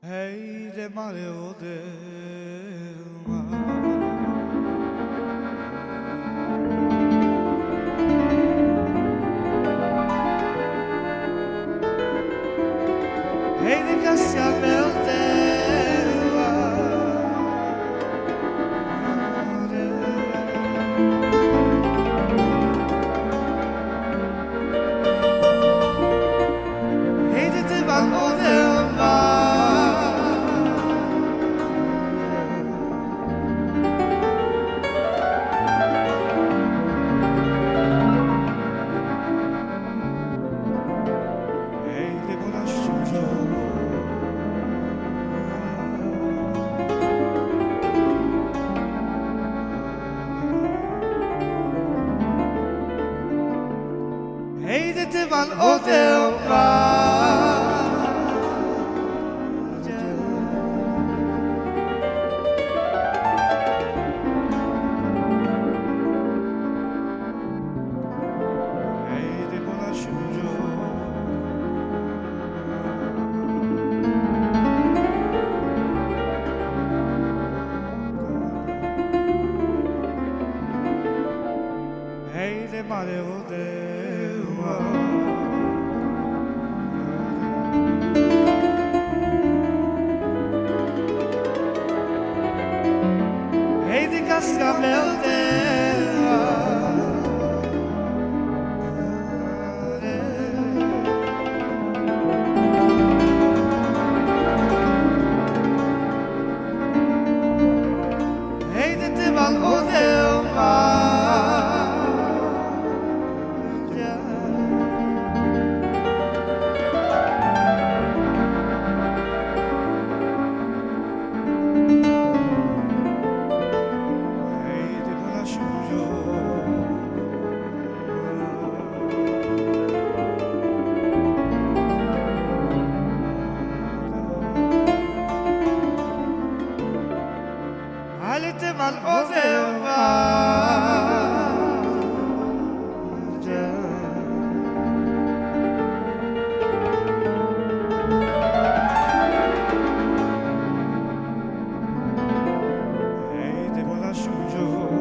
Hey de mare o de Hey de cassia verde Hey de te van o de Hey de te van o de Hey de bona shunjo Hey de mare o de Hey de cascabelde Hey de te van o de Allez te van o de Hey de bona shunjo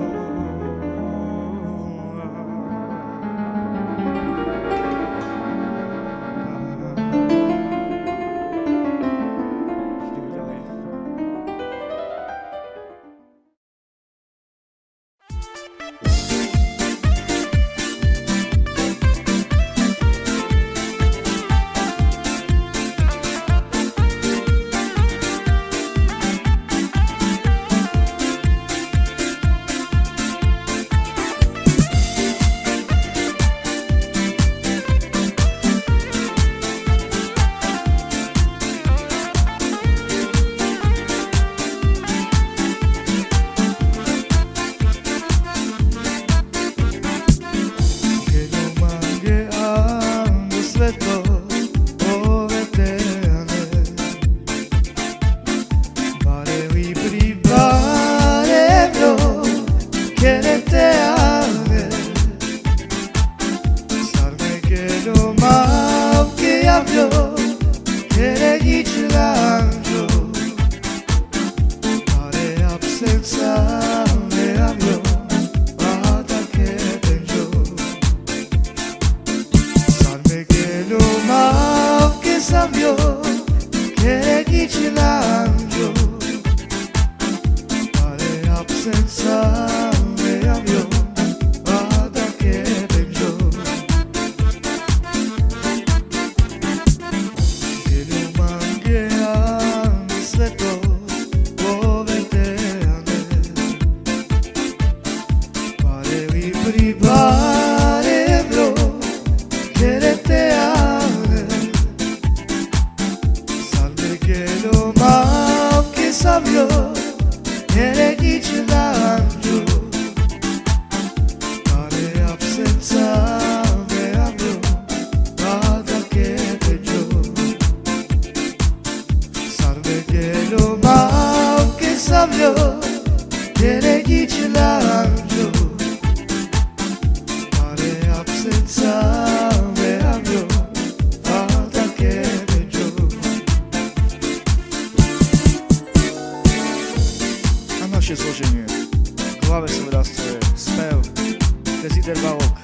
Peter Balok.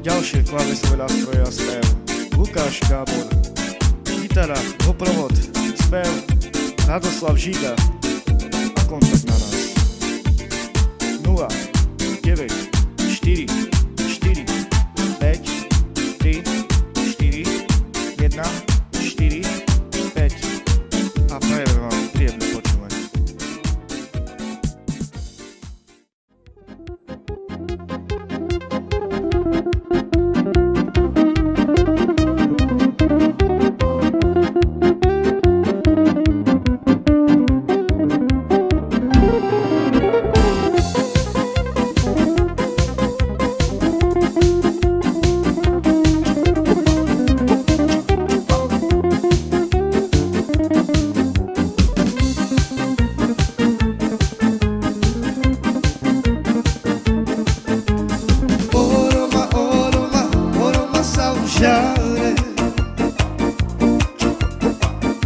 Ďalšie klávesové nástroje a spev. Lukáš Gábor. Gitara, doprovod, spev, Radoslav Žiga. A kontakt na nás 0 9 4 4 5 3 4 1 4 5 a prajem vám príjemné počúvanie.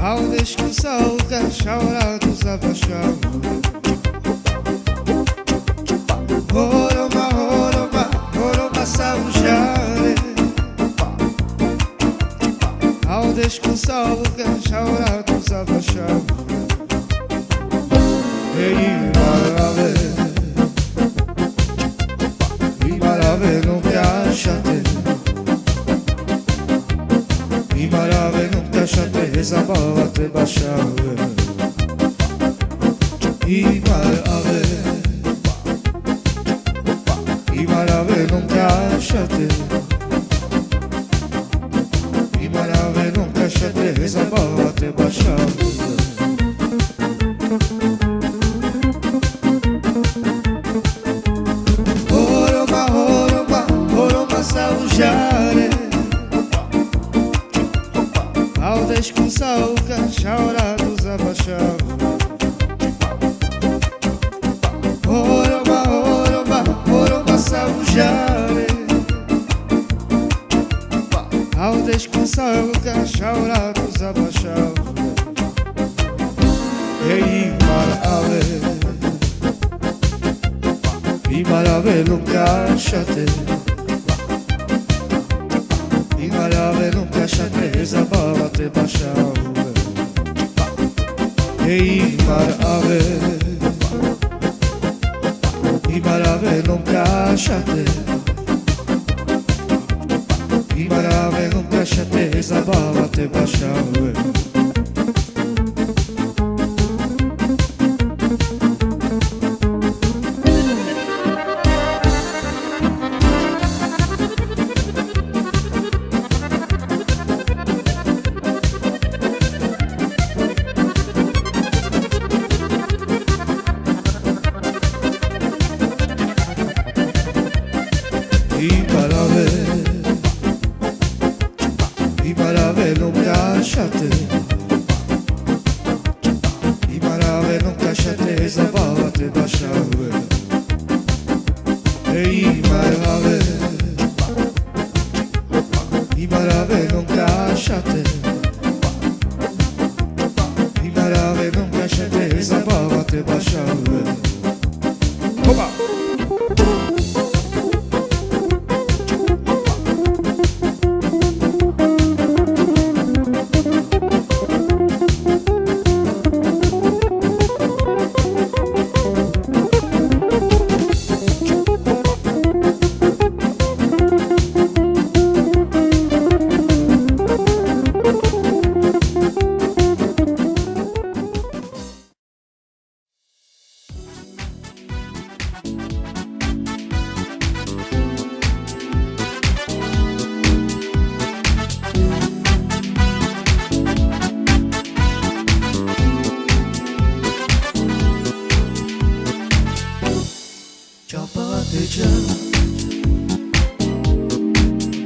Ao descansar o cachorrado zabaixava. Oroma, oroma, oroma saujare. Ao descansar o cachorrado zabaixava. Ei, marave, não te achate. I marave, não te achate, zabava te baixava. I marave, não te achate. I marave, não te achate, zabava te baixava. Oroma, oroma, oroma saujare. Ao descansar o cachorrado zabaixava. Oroma, oroma, oroma saujare. Ao descansar o cachorrado zabaixava. Ei, marave, nunca achate. I marave, nunca achate, zabava te baixava. Ei, marave, nunca achate. I marave, nunca achate, zabava te baixava. I marave, nunca achate. I marave, nunca achate, zabava te baixava. Ei, marave, nunca achate. I marave, nunca achate, zabava te baixava. Opa!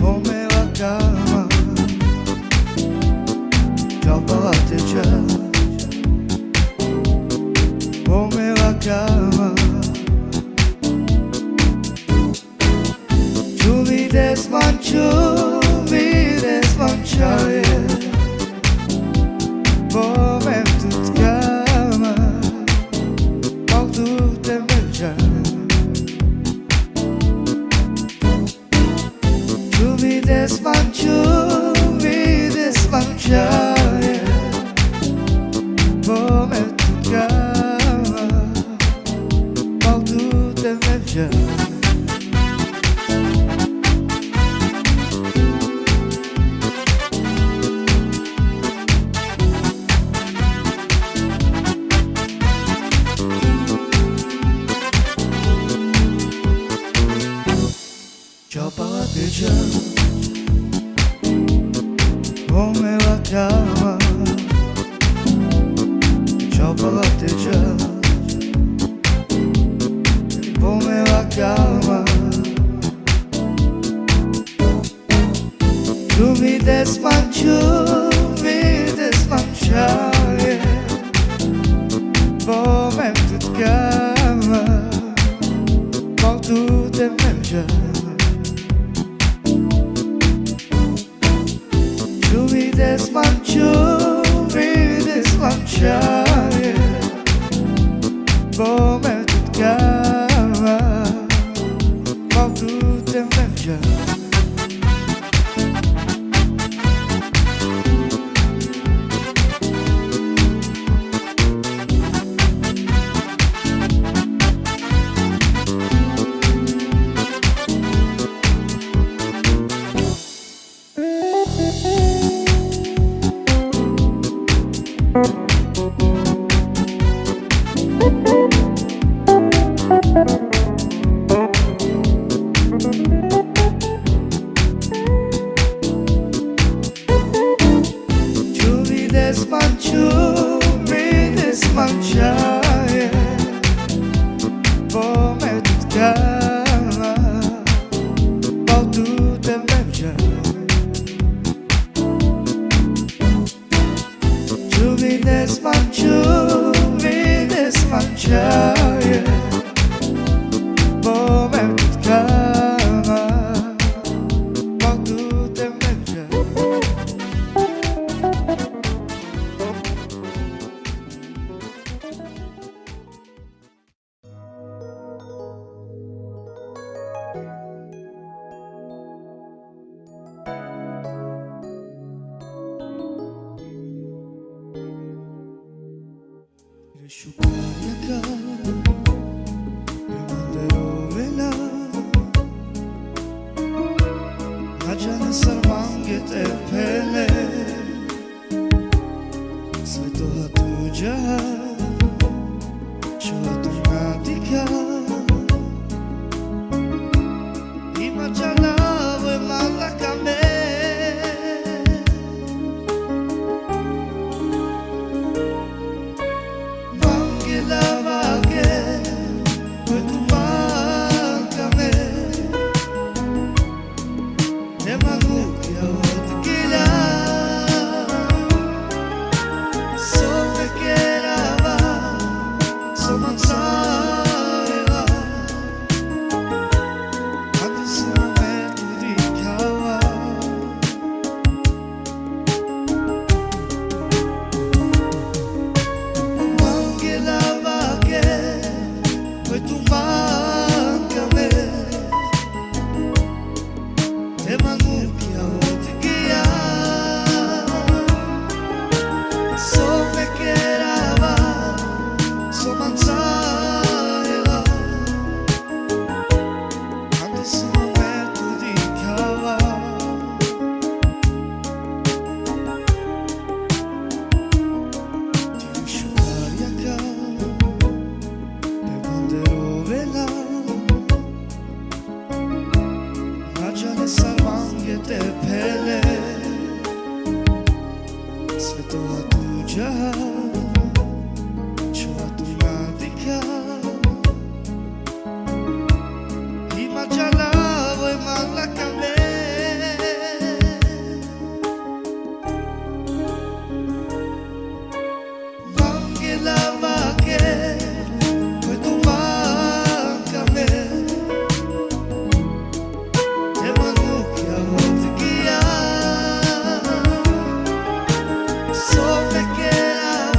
O meu cama, o meu cama. Tu me desmanchaje. Momentu tkama, tu te męża. mi desmanciare, come toccava, ma tu te ne già. Già come la cava, ciao parlate già come la cava, tu mi desmanciare, come tu cava, ma tu te mangiare. Mi desmanciare, come toccava, ma tu te mangiare. Mi desmanciare, come toccava, ma tu te mangiare. Mi desmanciare, come toccava, ma tu te mangiare. Sciupariaca, manderò vela, Rajan sarvange te pele, Svetoha tuja, Choha turnatika, Ima jalave malakame. Svetoha tuja, Choha turnatika, Ima jalave malakame. Mangelava che poi tu mancame, te manucchia odgia. So me queda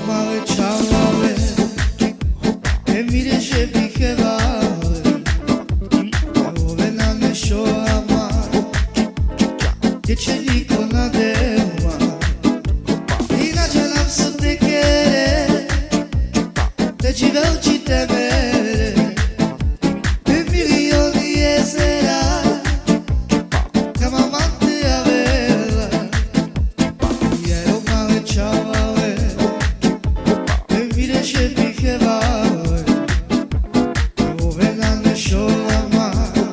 mare ciao e mi riesce che vale dove non ne so amare che ci dico una dema in a giornata su te che te ci vedo ci temere e milioni e sera che mamante aveva io mare ciao e mi riesce che vale dove non ne so amare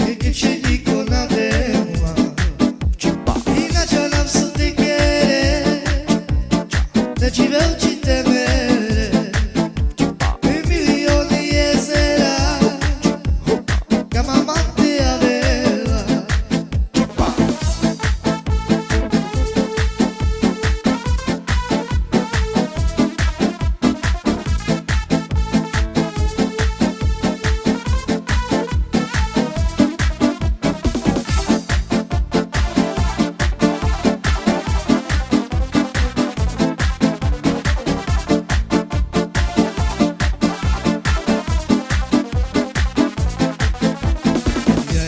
e che ci dico una dema in a giornata su te che te ci vedo ci temere e milioni e sera che mamante aveva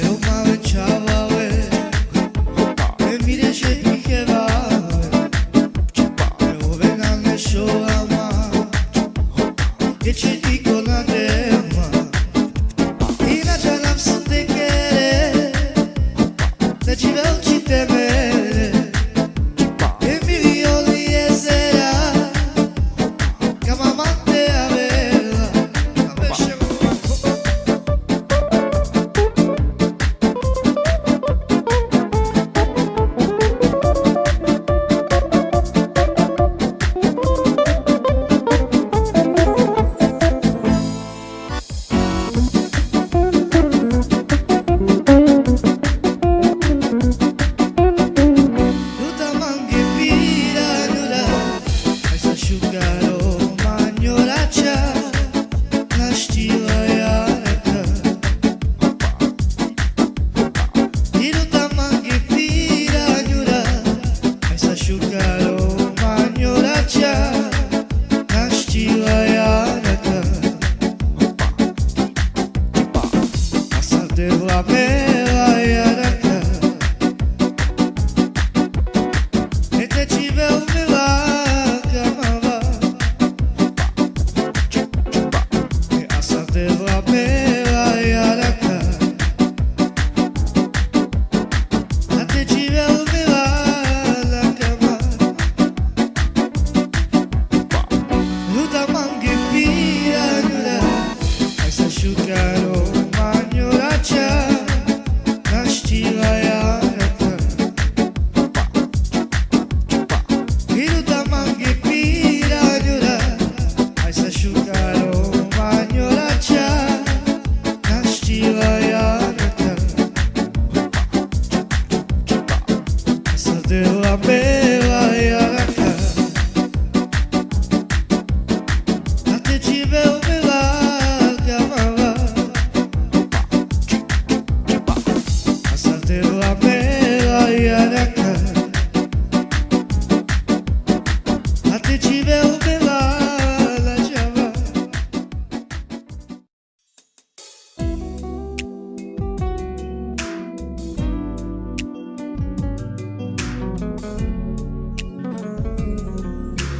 io mare ciao e mi riesce che vale dove non ne so amare che ci dico una dema in a giornata su te che te ci vedo ci temere e milioni e sera che mamante aveva tutta manche vira nuda hai sa asciugaro magnoraccia la stiva iarca tutta manche vira nuda hai sa asciugaro magnoraccia la stiva iarca passate la meva iarca e te ci vedo me va camava e assate la meva iarca a te ci vedo me va la cama tutta manche via nuda hai sa asciugaro magnoraccia la stiva iarca tutta manche via nuda hai sa asciugaro magnoraccia la stiva iarca passate la meva iarca a te ci vedo me va camava passate la meva iarca a te ci vedo me va la ciava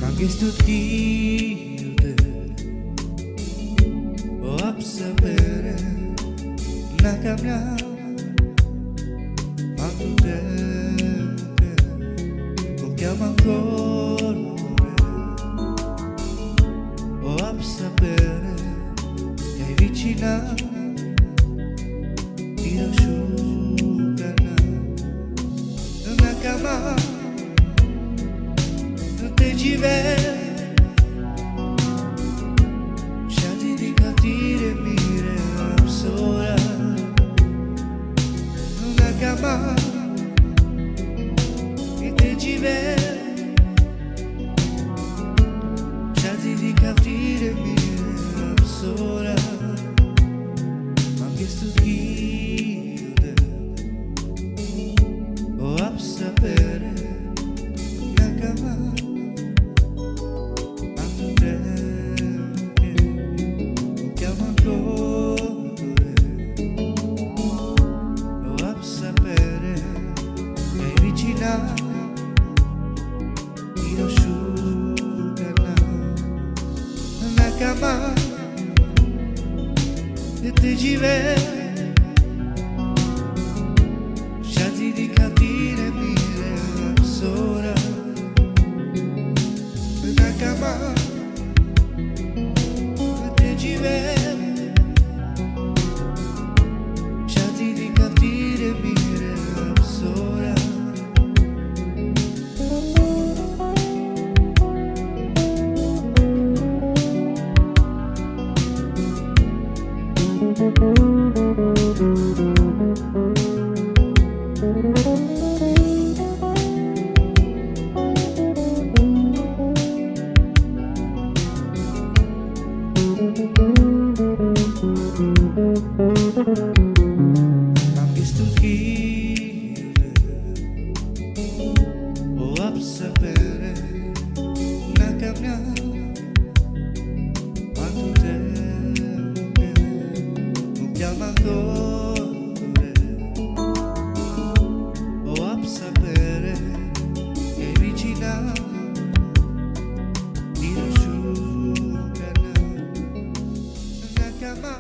ma che sto dire o a sapere una cambiata ma tu te non chiama ancora o a sapere che hai vicina ti asciugana una cama non te ci vede sciati di capire mire sola una cama che te ci vede sciati di capire mire sola cama e te gira sciati di capire mire sora la cama e te gira sciati di capire mire sora Am gestutire o a sapere una camminata quanto tempo non chiama ancora o a sapere che vicina di asciugare una cama.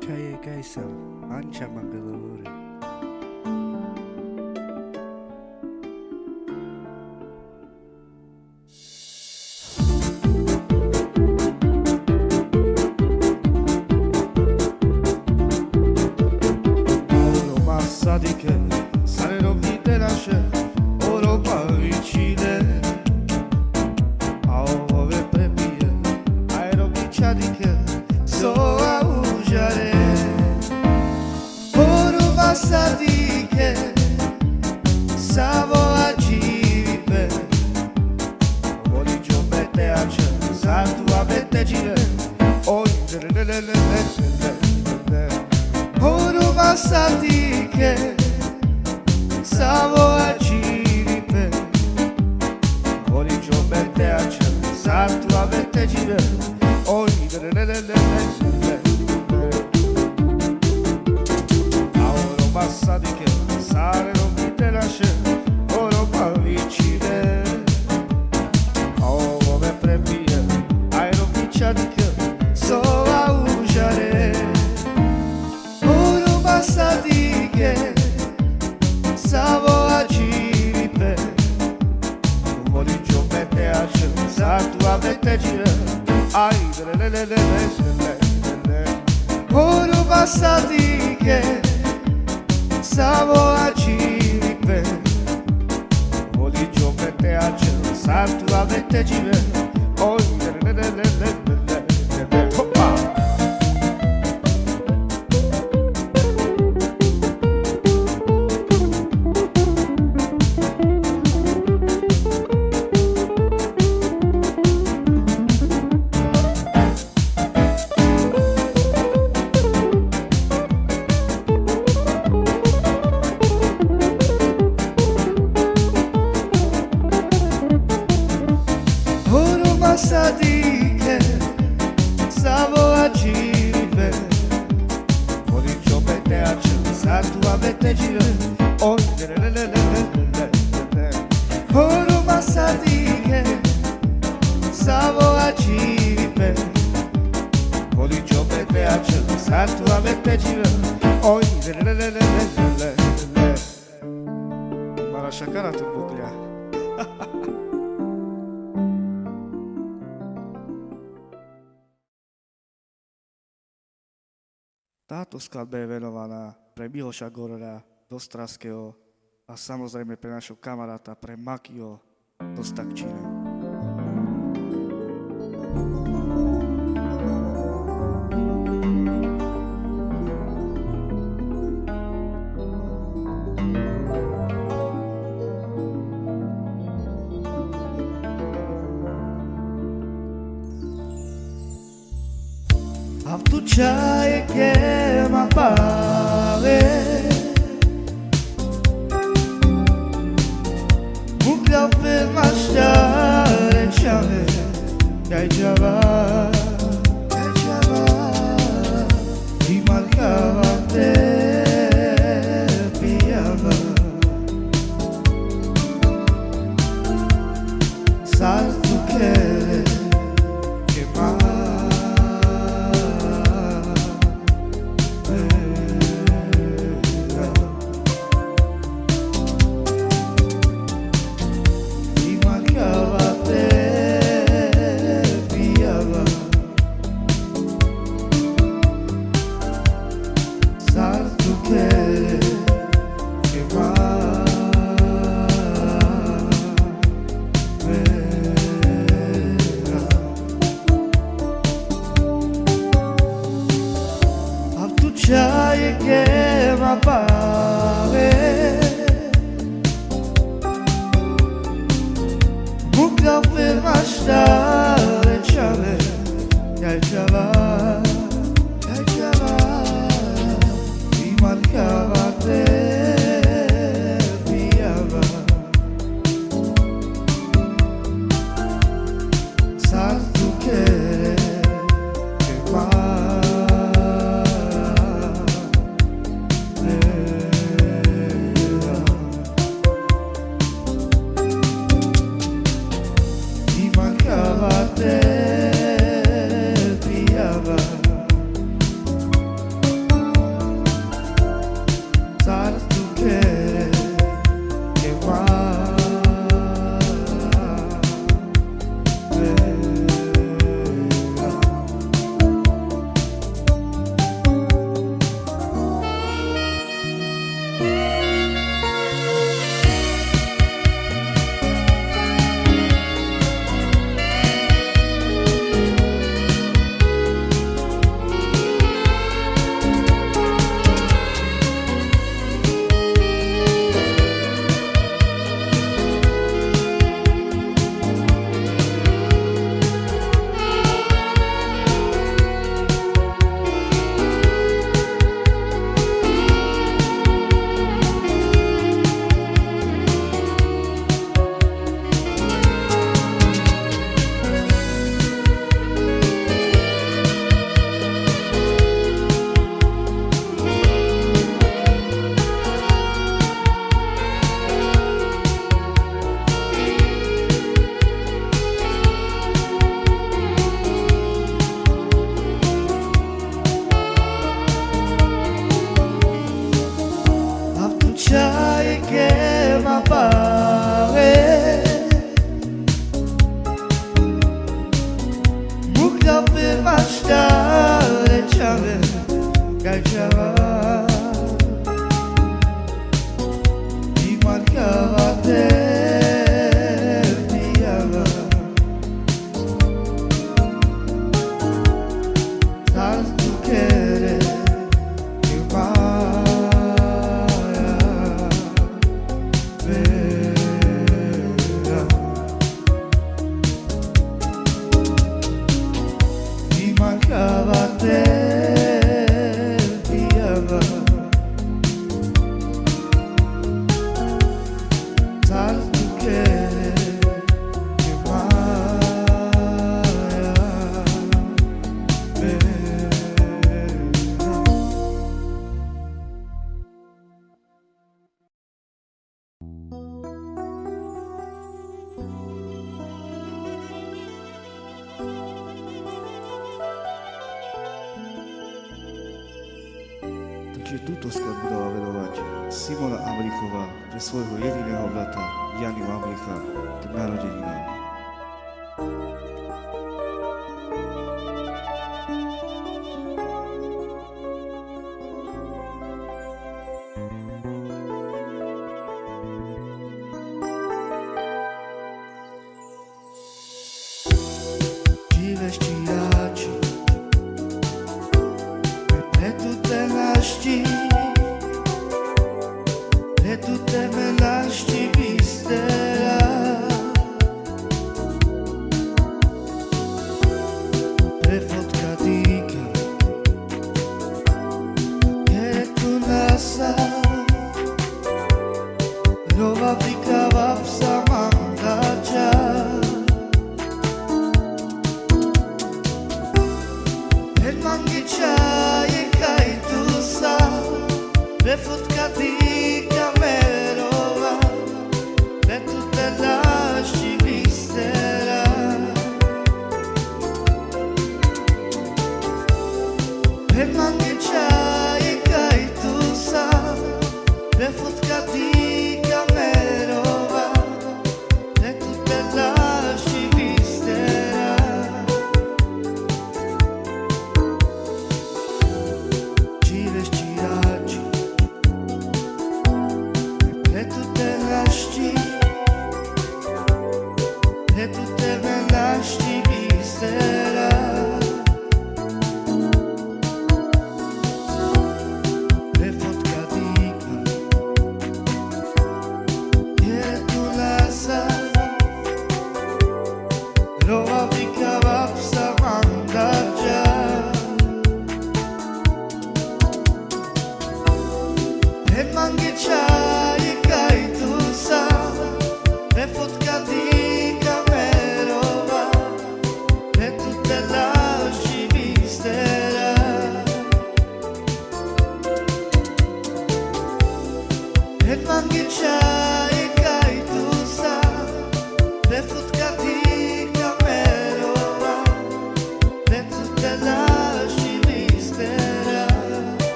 Kaya kaisa anca mangalore Oro massa di che saremo vite nasce oro vicine ove premie aero biccia di che so a usare oro massa di che savo a cipe voli giovete a c'è salto a vette gire oi oro massa di che savo a cipe voli giovete a c'è salto a vette gire oi oro massa di che sale non mi te lascia oro pa vicine ove prepie aero biccia di che so a usare oro massa di che savo a cipe voli giovete a c'è salto a vette gire ai oro passati che stavo a cipe voli giovete a cielo salto a vette gire oi passati che stavo a cipe voli giovete a cielo salto a vette gire oi oro passati che stavo a cipe voli giovete a cielo salto a vette gire oi ma lascia carato un buclia Táto skladba je venovaná pre Miloša Gorora do Straského a samozrejme pre našho kamaráta, pre Makio do Stakčína. Avtucciaie che m'appare Caiava, e marcava até piava. Salto que mais e marcava até piava. Salto que mais C'hai che m'appare Buca per stare C'ave Caiava Mi marcava te piava Salto che mai C'hai che m'appare Buca per stare C'ave Caiava Mi marcava te piava Salto che mancava te piava Salto che mai Takže túto skladbu dala venovať Simona Amrichová pre svojho jediného brata Janiu Amricha k narodeninám. E tutte me lasci viste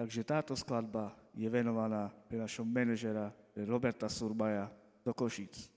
Takže táto skladba je venovaná pre našho manažera, pre Roberta Surbaja do Košíc.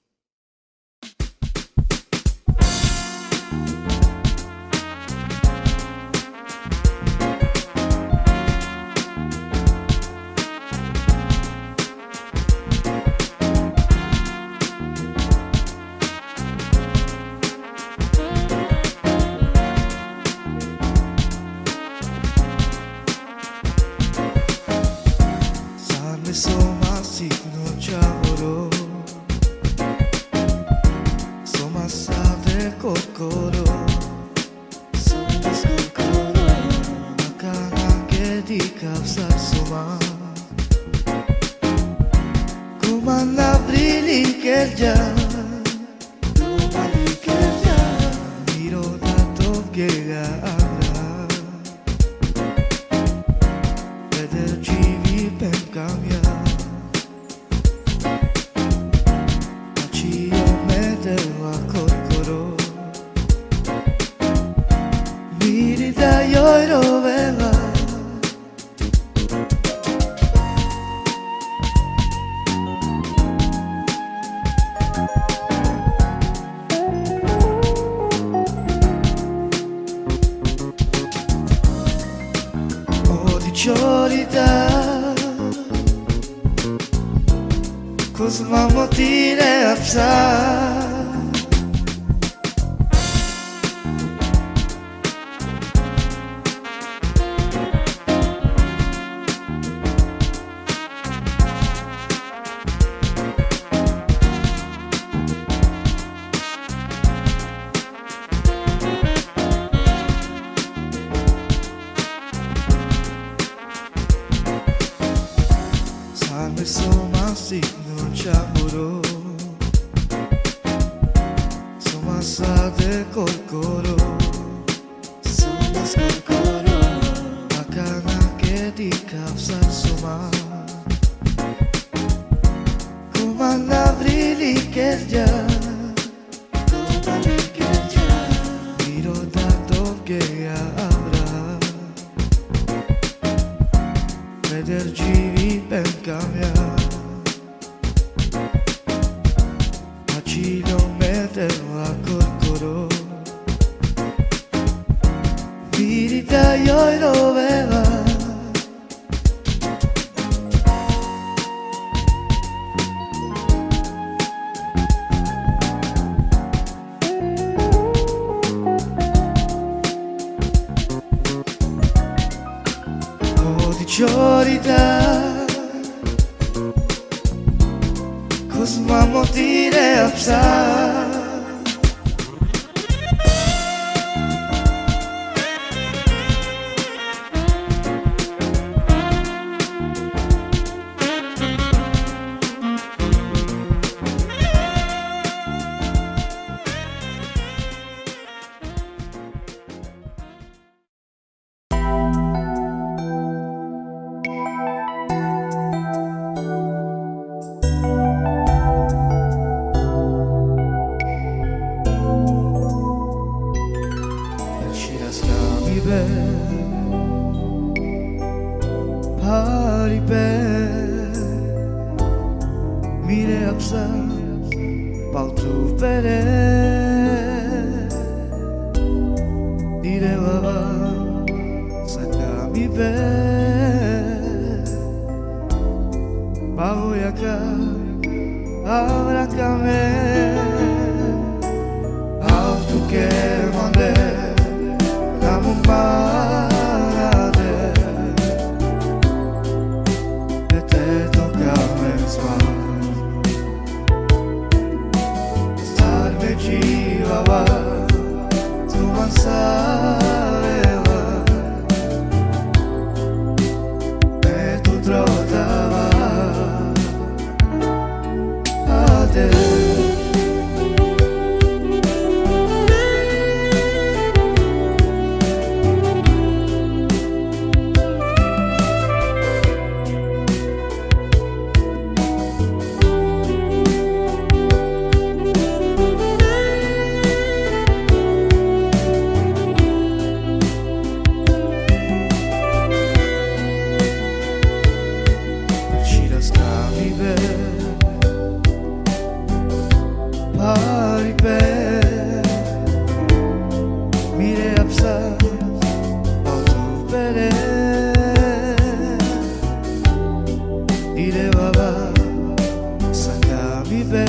salme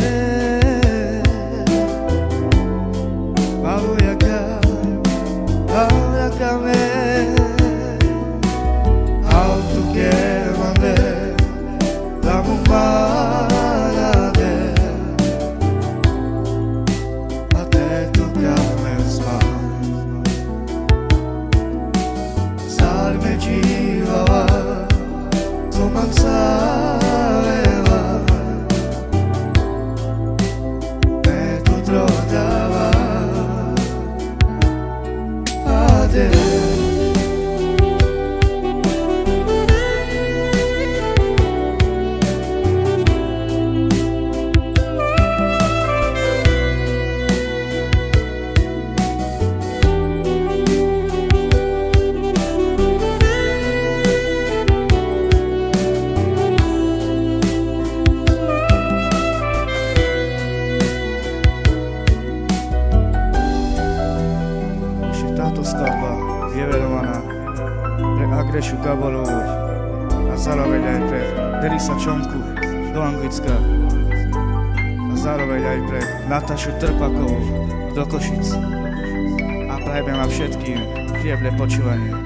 ahora acá ao tu quiero andar la mumbalade até tocar-me salme jiva tu mansava e tu trovava táto skladba je venovaná pre Agrešu Gaborovú a zároveň aj pre Derisa Čonku do Anglicka a zároveň aj pre Natašu Trpakovú do Košic a prajeme vám všetkým príjemné počúvanie.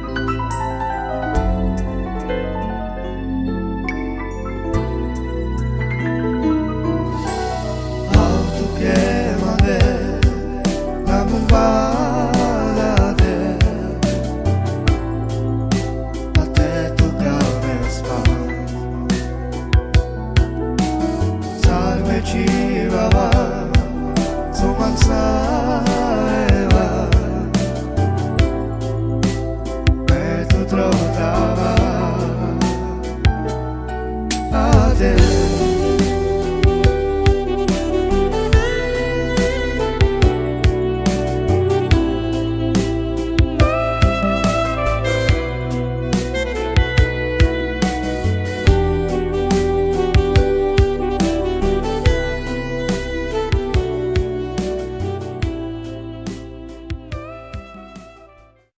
Chihuahua